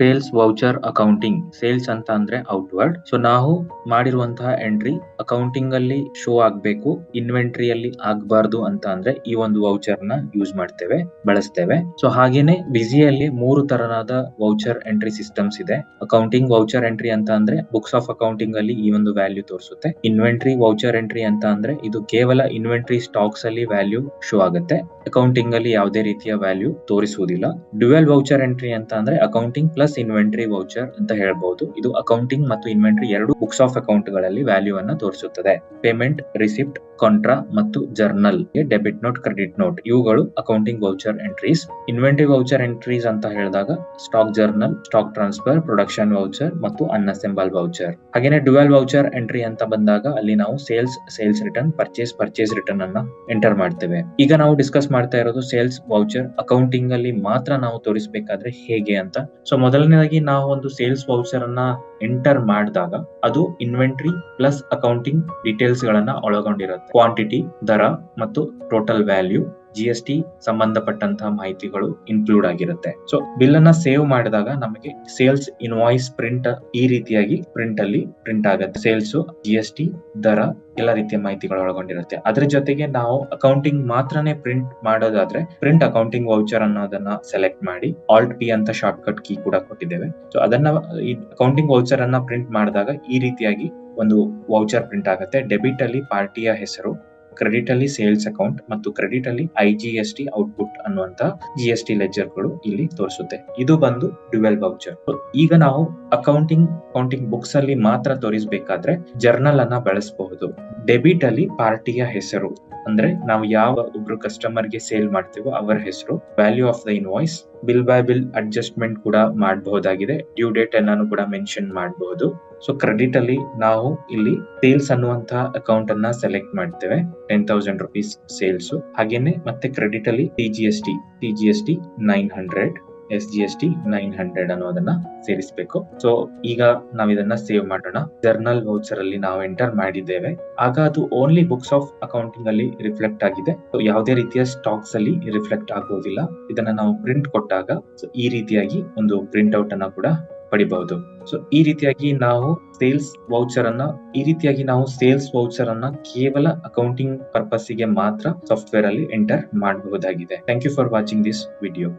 Sales voucher accounting. Sales ಅಂತ ಅಂದ್ರೆ outward. So ನಾವು ಮಾಡಿರುವಂತಹ ಎಂಟ್ರಿ ಅಕೌಂಟಿಂಗ್ ಅಲ್ಲಿ ಶೋ ಆಗ್ಬೇಕು, ಇನ್ವೆಂಟರಿಯಲ್ಲಿ ಆಗ್ಬಾರ್ದು ಅಂತ ಅಂದ್ರೆ ಈ ಒಂದು ವೌಚರ್ ನ ಯೂಸ್ ಮಾಡ್ತೇವೆ, ಬಳಸ್ತೇವೆ. ಸೊ ಹಾಗೇನೆ ಬಿಸಿಯಲ್ಲಿ 3 ತರನಾದ ವೌಚರ್ ಎಂಟ್ರಿ ಸಿಸ್ಟಮ್ಸ್ ಇದೆ. ಅಕೌಂಟಿಂಗ್ ವೌಚರ್ ಎಂಟ್ರಿ ಅಂತ ಅಂದ್ರೆ ಬುಕ್ಸ್ ಆಫ್ ಅಕೌಂಟಿಂಗ್ ಅಲ್ಲಿ ಈ ಒಂದು ವ್ಯಾಲ್ಯೂ ತೋರಿಸುತ್ತೆ. ಇನ್ವೆಂಟರಿ ವೌಚರ್ ಎಂಟ್ರಿ ಅಂತ ಅಂದ್ರೆ ಇದು ಕೇವಲ ಇನ್ವೆಂಟರಿ ಸ್ಟಾಕ್ಸ್ ಅಲ್ಲಿ ವ್ಯಾಲ್ಯೂ ಶೋ ಆಗುತ್ತೆ, ಅಕೌಂಟಿಂಗ್ ಅಲ್ಲಿ ಯಾವುದೇ ರೀತಿಯ ವ್ಯಾಲ್ಯೂ ತೋರಿಸುವುದಿಲ್ಲ. ಡ್ಯುಯಲ್ ವೌಚರ್ ಎಂಟ್ರಿ ಅಂತ ಅಂದ್ರೆ ಅಕೌಂಟಿಂಗ್ ಪ್ಲಸ್ ಇನ್ವೆಂಟರಿ ವೌಚರ್ ಅಂತ ಹೇಳ್ಬಹುದು. ಇದು ಅಕೌಂಟಿಂಗ್ ಮತ್ತು ಇನ್ವೆಂಟರಿ ಎರಡು ಬುಕ್ಸ್ ಆಫ್ ಅಕೌಂಟ್ ಗಳಲ್ಲಿ ವ್ಯಾಲ್ಯೂ ಅನ್ನ ತೋರಿಸುತ್ತದೆ. ಪೇಮೆಂಟ್, ರಿಸಿಪ್ಟ್, ಕಾಂಟ್ರಾ ಮತ್ತು journal, debit note, credit note ಇವುಗಳು accounting voucher entries. Inventory voucher entries ಅಂತ ಹೇಳಿದಾಗ stock journal, stock transfer, production voucher ಮತ್ತು ಅನ್ಅಸೆಂಬಲ್ ವೌಚರ್. ಹಾಗೇನೆ ಡ್ಯುಯಲ್ ವೌಚರ್ ಎಂಟ್ರಿ ಅಂತ ಬಂದಾಗ ಅಲ್ಲಿ ನಾವು ಸೇಲ್ಸ್ ರಿಟರ್ನ್, ಪರ್ಚೇಸ್ ರಿಟರ್ನ್ ಅನ್ನ ಎಂಟರ್ ಮಾಡ್ತೇವೆ. ಈಗ ನಾವು ಡಿಸ್ಕಸ್ ಮಾಡ್ತಾ ಇರೋದು ಸೇಲ್ಸ್ ವೌಚರ್ ಅಕೌಂಟಿಂಗ್ ಅಲ್ಲಿ ಮಾತ್ರ ನಾವು ತೋರಿಸಬೇಕಾದ್ರೆ ಹೇಗೆ ಅಂತ. ಸೊ ಮೊದಲನೇದಾಗಿ ನಾವು ಒಂದು ಸೇಲ್ಸ್ ವೌಚರ್ ಅನ್ನ ಎಂಟರ್ ಮಾಡಿದಾಗ ಅದು ಇನ್ವೆಂಟರಿ ಪ್ಲಸ್ ಅಕೌಂಟಿಂಗ್ ಡೀಟೇಲ್ಸ್ ಗಳನ್ನ ಒಳಗೊಂಡಿರುತ್ತೆ. ಕ್ವಾಂಟಿಟಿ, ದರ ಮತ್ತು ಟೋಟಲ್ ವ್ಯಾಲ್ಯೂ, GST ಸಂಬಂಧಪಟ್ಟಂತಹ ಮಾಹಿತಿಗಳು ಇನ್ಕ್ಲೂಡ್ ಆಗಿರುತ್ತೆ. ಸೊ ಬಿಲ್ ಅನ್ನ ಸೇವ್ ಮಾಡಿದಾಗ ನಮಗೆ ಸೇಲ್ಸ್ ಇನ್ವಾಯ್ಸ್ ಪ್ರಿಂಟ್ ಈ ರೀತಿಯಾಗಿ ಪ್ರಿಂಟ್ ಆಗುತ್ತೆ. ಸೇಲ್ಸ್, GST, ದರ ಎಲ್ಲ ರೀತಿಯ ಮಾಹಿತಿಗಳು ಒಳಗೊಂಡಿರುತ್ತೆ. ಅದ್ರ ಜೊತೆಗೆ ನಾವು ಅಕೌಂಟಿಂಗ್ ಮಾತ್ರನೇ ಪ್ರಿಂಟ್ ಮಾಡೋದಾದ್ರೆ ಪ್ರಿಂಟ್ ಅಕೌಂಟಿಂಗ್ ವೌಚರ್ ಅನ್ನೋದನ್ನ ಸೆಲೆಕ್ಟ್ ಮಾಡಿ Alt P ಅಂತ ಶಾರ್ಟ್ ಕಟ್ ಕೀ ಕೂಡ ಕೊಟ್ಟಿದ್ದೇವೆ. ಸೊ ಅದನ್ನ ಈ ಅಕೌಂಟಿಂಗ್ ವೌಚರ್ ಅನ್ನ ಪ್ರಿಂಟ್ ಮಾಡಿದಾಗ ಈ ರೀತಿಯಾಗಿ ಒಂದು ವೌಚರ್ ಪ್ರಿಂಟ್ ಆಗುತ್ತೆ. ಡೆಬಿಟ್ ಅಲ್ಲಿ ಪಾರ್ಟಿಯ ಹೆಸರು, ಕ್ರೆಡಿಟ್ ಅಲ್ಲಿ ಸೇಲ್ಸ್ ಅಕೌಂಟ್ ಮತ್ತು ಕ್ರೆಡಿಟ್ ಅಲ್ಲಿ IGST ಔಟ್ಪುಟ್ ಅನ್ನುವಂತ GST ಲೆಜರ್ ಗಳು ಇಲ್ಲಿ ತೋರಿಸುತ್ತೆ. ಇದು ಬಂದು ಡ್ಯುಯಲ್ ವೌಚರ್. ಈಗ ನಾವು ಅಕೌಂಟಿಂಗ್ ಬುಕ್ಸ್ ಅಲ್ಲಿ ಮಾತ್ರ ತೋರಿಸಬೇಕಾದ್ರೆ ಜರ್ನಲ್ ಅನ್ನ ಬಳಸಬಹುದು. ಡೆಬಿಟ್ ಅಲ್ಲಿ ಪಾರ್ಟಿಯ ಹೆಸರು ಅಂದ್ರೆ ನಾವು ಯಾವ ಒಬ್ರು ಕಸ್ಟಮರ್ ಗೆ ಸೇಲ್ ಮಾಡ್ತೀವೋ ಅವರ ಹೆಸರು, value of the invoice, bill by bill adjustment ಕೂಡ ಮಾಡಬಹುದಾಗಿದೆ, ಡ್ಯೂ ಡೇಟ್ ಅನ್ನು ಕೂಡ ಮೆನ್ಷನ್ ಮಾಡಬಹುದು. ಸೊ ಕ್ರೆಡಿಟ್ ಅಲ್ಲಿ ನಾವು ಇಲ್ಲಿ ಸೇಲ್ಸ್ ಅನ್ನುವಂತಹ ಅಕೌಂಟ್ ಅನ್ನ ಸೆಲೆಕ್ಟ್ ಮಾಡ್ತೇವೆ, 10,000 rupees ಸೇಲ್ಸ್. ಹಾಗೇನೆ ಮತ್ತೆ ಕ್ರೆಡಿಟ್ ಅಲ್ಲಿ TGST 900, SGST 900 ಅನ್ನೋದನ್ನ ಸೇರಿಸಬೇಕು. ಸೊ ಈಗ ನಾವ್ ಇದನ್ನ ಸೇವ್ ಮಾಡೋಣ. ಜರ್ನಲ್ ವೌಚರ್ ಅಲ್ಲಿ ನಾವು ಎಂಟರ್ ಮಾಡಿದ್ದೇವೆ. ಆಗ ಅದು ಓನ್ಲಿ ಬುಕ್ಸ್ ಆಫ್ ಅಕೌಂಟಿಂಗ್ ಅಲ್ಲಿ ರಿಫ್ಲೆಕ್ಟ್ ಆಗಿದೆ, ಯಾವುದೇ ರೀತಿಯ ಸ್ಟಾಕ್ಸ್ ಅಲ್ಲಿ ರಿಫ್ಲೆಕ್ಟ್ ಆಗೋದಿಲ್ಲ. ಇದನ್ನ ನಾವು ಪ್ರಿಂಟ್ ಕೊಟ್ಟಾಗ ಈ ರೀತಿಯಾಗಿ ಒಂದು ಪ್ರಿಂಟ್ ಔಟ್ ಅನ್ನ ಕೂಡ ಪಡಿಬಹುದು. ಸೊ ಈ ರೀತಿಯಾಗಿ ನಾವು ಸೇಲ್ಸ್ ವೌಚರ್ ಅನ್ನ ಕೇವಲ ಅಕೌಂಟಿಂಗ್ ಪರ್ಪಸ್ ಗೆ ಮಾತ್ರ ಸಾಫ್ಟ್ವೇರ್ ಅಲ್ಲಿ ಎಂಟರ್ ಮಾಡಬಹುದಾಗಿದೆ. Thank you for watching this video.